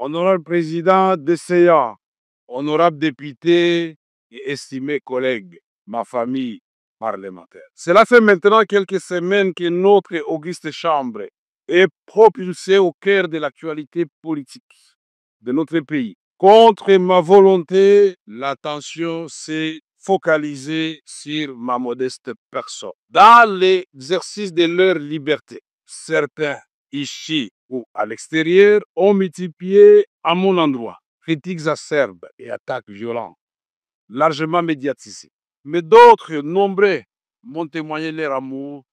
honorable président de CEA, honorable député et estimés collègues, ma famille parlementaire. Cela fait maintenant quelques semaines que notre auguste chambre est propulsée au cœur de l'actualité politique de notre pays. Contre ma volonté, l'attention s'est focalisée sur ma modeste personne. Dans l'exercice de leur liberté, certains, ici ou à l'extérieur, ont multiplié à mon endroit critiques acerbes et attaques violentes, largement médiatisées. Mais d'autres, nombreux, m'ont témoigné leur amour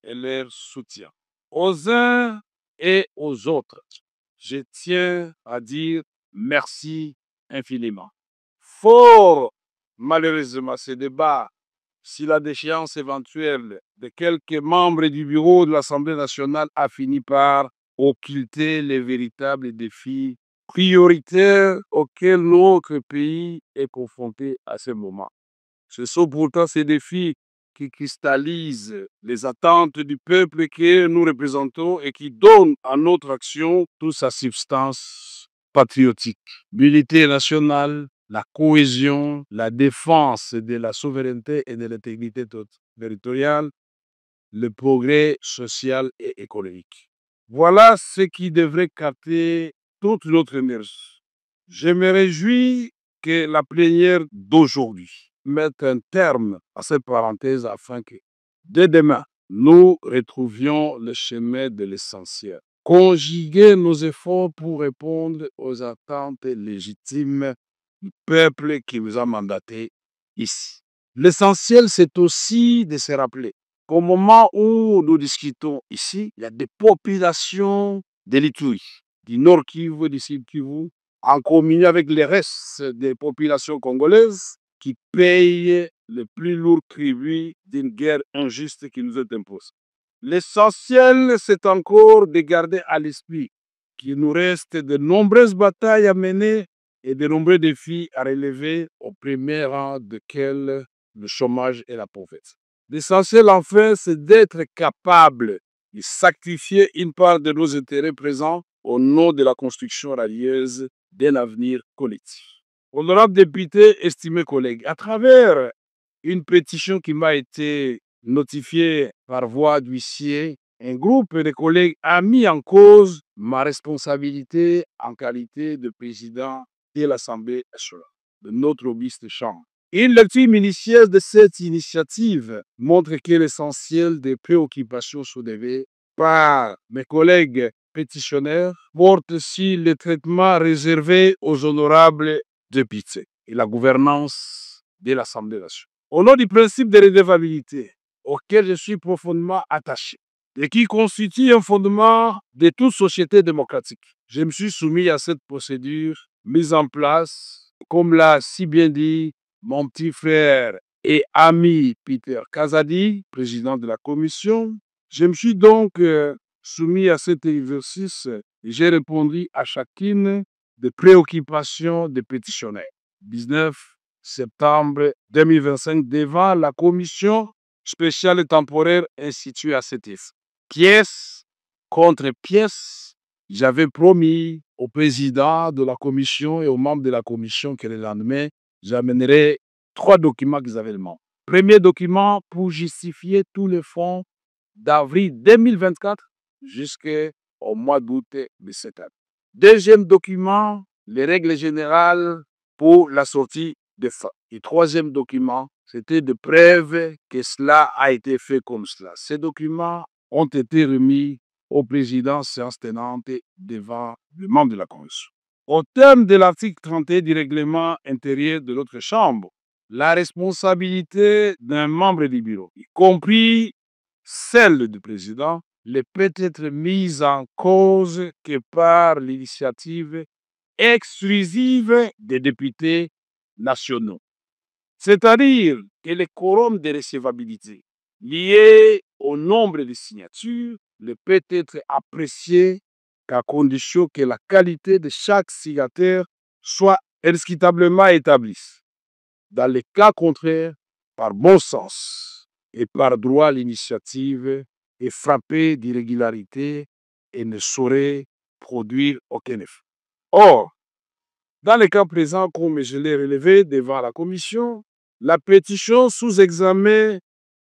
et leur soutien. Aux uns et aux autres, je tiens à dire merci infiniment. Fort malheureusement, ce débat, si la déchéance éventuelle de quelques membres du bureau de l'Assemblée nationale a fini par occulter les véritables défis prioritaires auxquels notre pays est confronté à ce moment. Ce sont pourtant ces défis qui cristallisent les attentes du peuple que nous représentons et qui donnent à notre action toute sa substance patriotique. L'unité nationale, la cohésion, la défense de la souveraineté et de l'intégrité territoriale, le progrès social et économique. Voilà ce qui devrait capter toute notre énergie. Je me réjouis que la plénière d'aujourd'hui mette un terme à cette parenthèse afin que, dès demain, nous retrouvions le chemin de l'essentiel. Conjuguer nos efforts pour répondre aux attentes légitimes du peuple qui nous a mandatés ici. L'essentiel, c'est aussi de se rappeler qu'au moment où nous discutons ici, il y a des populations de l'Ituri, du Nord Kivu, du Sud Kivu, en communion avec les restes des populations congolaises qui payent le plus lourd tribut d'une guerre injuste qui nous est imposée. L'essentiel, c'est encore de garder à l'esprit qu'il nous reste de nombreuses batailles à mener et de nombreux défis à relever, au premier rang desquels le chômage et la pauvreté. L'essentiel, enfin, c'est d'être capable de sacrifier une part de nos intérêts présents au nom de la construction radieuse d'un avenir collectif. Honorable député, estimés collègues, à travers une pétition qui m'a été notifiée par voie d'huissier, un groupe de collègues a mis en cause ma responsabilité en qualité de président de l'Assemblée nationale, de notre auguste chambre. Une lecture minutieuse de cette initiative montre que l'essentiel des préoccupations soulevées par mes collègues pétitionnaires porte sur le traitement réservé aux honorables députés et la gouvernance de l'Assemblée nationale. Au nom du principe de redevabilité, auquel je suis profondément attaché et qui constitue un fondement de toute société démocratique, je me suis soumis à cette procédure mise en place, comme l'a si bien dit mon petit frère et ami Peter Kazadi, président de la commission. Je me suis donc soumis à cet exercice et j'ai répondu à chacune des préoccupations des pétitionnaires. 19 septembre 2025 devant la commission spéciale et temporaire instituée à cet effet. Pièce contre pièce, j'avais promis au président de la commission et aux membres de la commission que le lendemain, j'amènerai 3 documents qu'ils avaient demandé. Premier document pour justifier tous les fonds d'avril 2024 jusqu'au mois d'août de cette année. Deuxième document, les règles générales pour la sortie de fonds. Et troisième document, c'était de preuve que cela a été fait comme cela. Ces documents ont été remis au président séance tenante devant le membre de la commission. Au terme de l'article 31 du règlement intérieur de notre chambre, la responsabilité d'un membre du bureau, y compris celle du président, ne peut être mise en cause que par l'initiative exclusive des députés nationaux. C'est-à-dire que le quorum de recevabilité lié au nombre de signatures ne peut être apprécié qu'à condition que la qualité de chaque signataire soit indiscutablement établie. Dans le cas contraire, par bon sens et par droit, l'initiative est frappée d'irrégularité et ne saurait produire aucun effet. Or, dans le cas présent, comme je l'ai relevé devant la commission, la pétition sous examen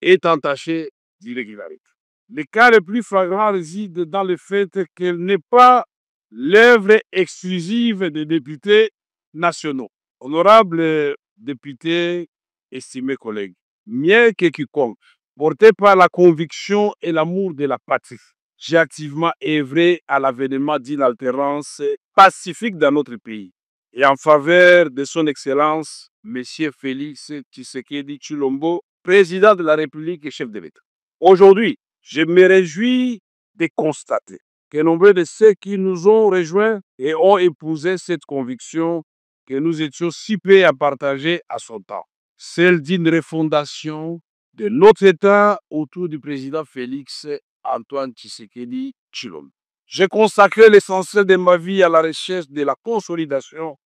est entachée d'irrégularité. Le cas le plus flagrant réside dans le fait qu'elle n'est pas l'œuvre exclusive des députés nationaux. Honorables députés, estimés collègues, mieux que quiconque, porté par la conviction et l'amour de la patrie, j'ai activement œuvré à l'avènement d'une alternance pacifique dans notre pays et en faveur de son Excellence, M. Félix Tshisekedi Tshilombo, président de la République et chef de l'État. Aujourd'hui, je me réjouis de constater que nombreux de ceux qui nous ont rejoints et ont épousé cette conviction que nous étions si peu à partager à son temps, celle d'une refondation de notre État autour du président Félix Antoine Tshisekedi Tshilombo. J'ai consacré l'essentiel de ma vie à la recherche de la consolidation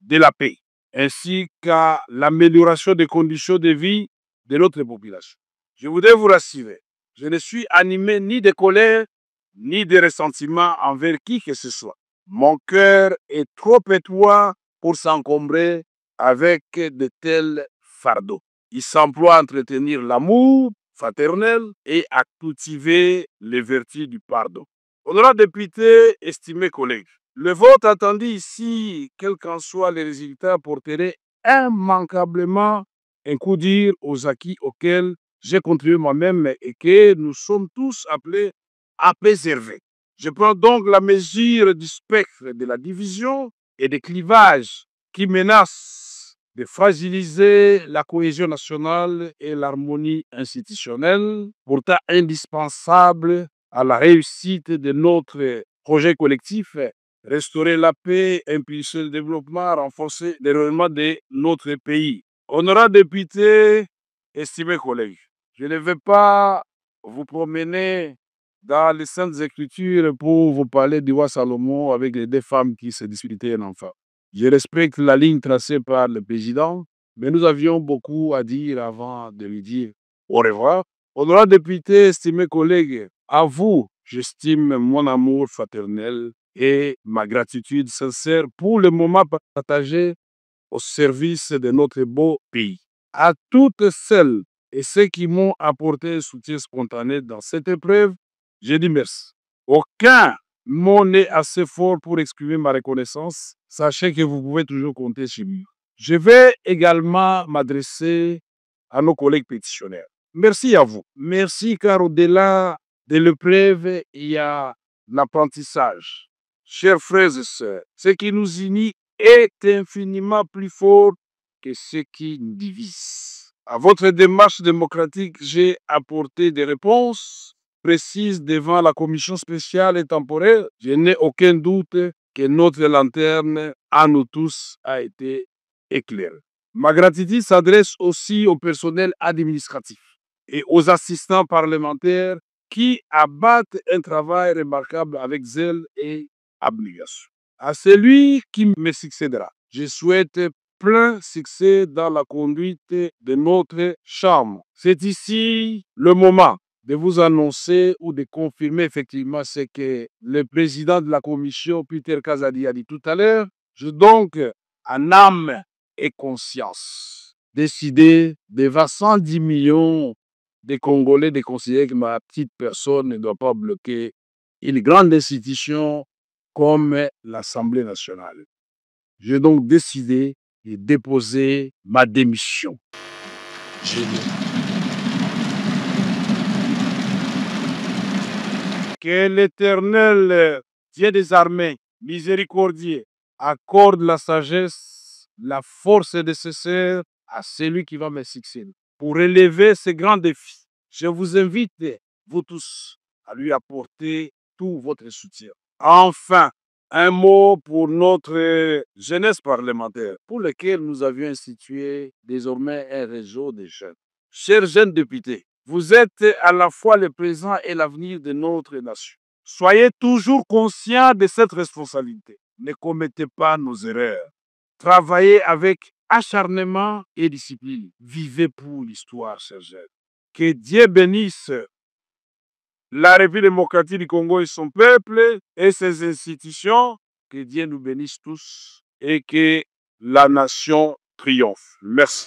de la paix, ainsi qu'à l'amélioration des conditions de vie de notre population. Je voudrais vous rassurer, je ne suis animé ni de colère, ni de ressentiment envers qui que ce soit. Mon cœur est trop étroit pour s'encombrer avec de tels fardeaux. Il s'emploie à entretenir l'amour fraternel et à cultiver les vertus du pardon. Honorables députés, estimés collègues, le vote attendu ici, quels qu'en soient les résultats, porterait immanquablement un coup dur aux acquis auxquels j'ai contribué moi-même et que nous sommes tous appelés à préserver. Je prends donc la mesure du spectre de la division et des clivages qui menacent de fragiliser la cohésion nationale et l'harmonie institutionnelle, pourtant indispensable à la réussite de notre projet collectif, restaurer la paix, impulser le développement, renforcer le rayonnement de notre pays. Honorables députés, estimés collègues, je ne vais pas vous promener dans les Saintes Écritures pour vous parler du roi Salomon avec les deux femmes qui se disputaient un enfant. Je respecte la ligne tracée par le président, mais nous avions beaucoup à dire avant de lui dire au revoir. Honorables députés, estimés collègues, à vous, j'estime mon amour fraternel et ma gratitude sincère pour le moment partagé au service de notre beau pays. À toutes celles et ceux qui m'ont apporté un soutien spontané dans cette épreuve, je dis merci. Aucun mot n'est assez fort pour exprimer ma reconnaissance. Sachez que vous pouvez toujours compter sur moi. Je vais également m'adresser à nos collègues pétitionnaires. Merci à vous. Merci car au-delà de l'épreuve, il y a l'apprentissage. Chers frères et sœurs, ce qui nous unit est infiniment plus fort que ce qui nous divise. À votre démarche démocratique, j'ai apporté des réponses précises devant la commission spéciale et temporaire. Je n'ai aucun doute que notre lanterne à nous tous a été éclairée. Ma gratitude s'adresse aussi au personnel administratif et aux assistants parlementaires qui abattent un travail remarquable avec zèle et abnégation. À celui qui me succédera, je souhaite plein succès dans la conduite de notre chambre. C'est ici le moment de vous annoncer ou de confirmer effectivement ce que le président de la commission, Peter Kazadi, a dit tout à l'heure. Je donc, en âme et conscience, décidé devant 110 millions de Congolais de considérer que ma petite personne ne doit pas bloquer une grande institution comme l'Assemblée nationale. J'ai donc décidé de déposer ma démission. Que l'Éternel, Dieu des armées, miséricordieux, accorde la sagesse, la force nécessaire à celui qui va me succéder pour relever ce grand défi. Je vous invite, vous tous, à lui apporter tout votre soutien. Enfin, un mot pour notre jeunesse parlementaire, pour lequel nous avions institué désormais un réseau de jeunes. Chers jeunes députés, vous êtes à la fois le présent et l'avenir de notre nation. Soyez toujours conscients de cette responsabilité. Ne commettez pas nos erreurs. Travaillez avec acharnement et discipline. Vivez pour l'histoire, chers jeunes. Que Dieu bénisse la République démocratique du Congo et son peuple et ses institutions. Que Dieu nous bénisse tous et que la nation triomphe. Merci.